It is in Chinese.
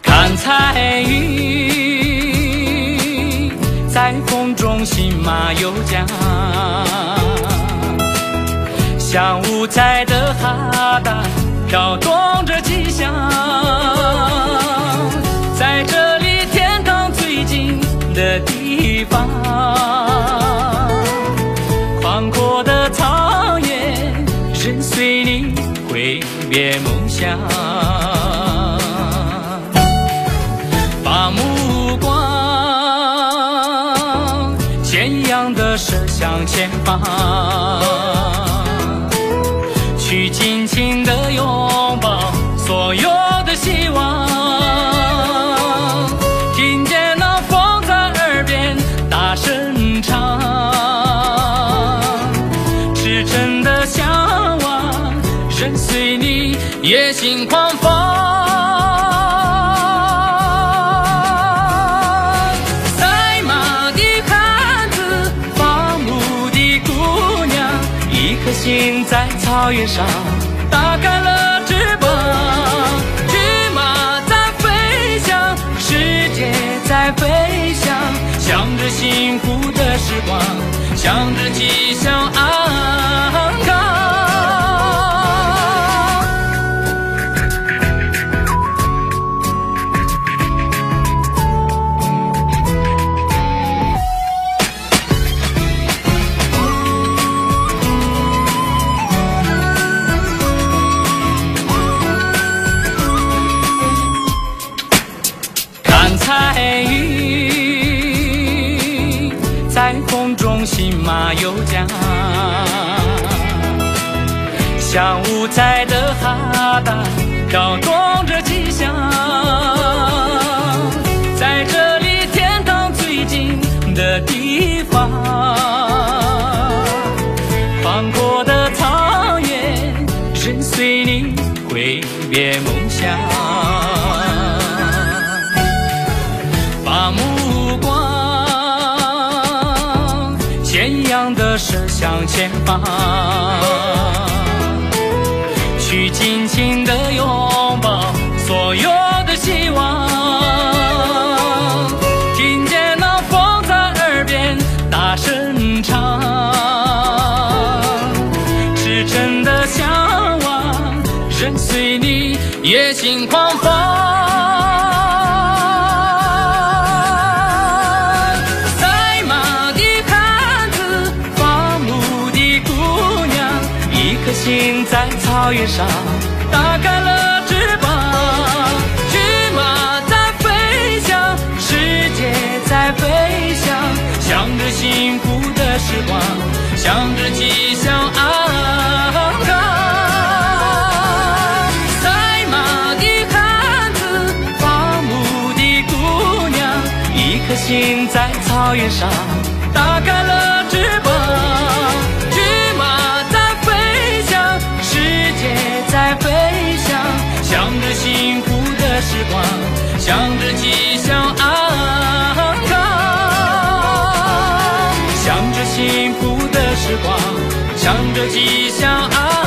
看彩云在风中信马由缰，像五彩的哈达飘动着吉祥。在这离天堂最近的地方，宽阔的草原任随你挥别梦想。把目光坚毅地射向前方，去尽情地拥抱所有的希望。听见那风在耳边大声唱，赤诚的向往任随你野心狂放。一颗心在草原上打开了翅膀，骏马在飞翔，世界在飞翔，向着幸福的时光，向着吉祥安康。彩云在风中信马由缰，像五彩的哈达飘动着吉祥。在这离天堂最近的地方，宽阔的草原任随你挥别梦想。把目光坚毅地射向前方，去尽情地拥抱所有的希望。听见那风在耳边大声唱，赤诚的向往任随你野心狂放。心在草原上打开了翅膀，骏马在飞翔，世界在飞翔，向着幸福的时光，向着吉祥安康。赛马的汉子，伐木的姑娘，一颗心在草原上打开了翅膀。在飞翔，向着幸福的时光，向着吉祥安康。向着幸福的时光，向着吉祥安康。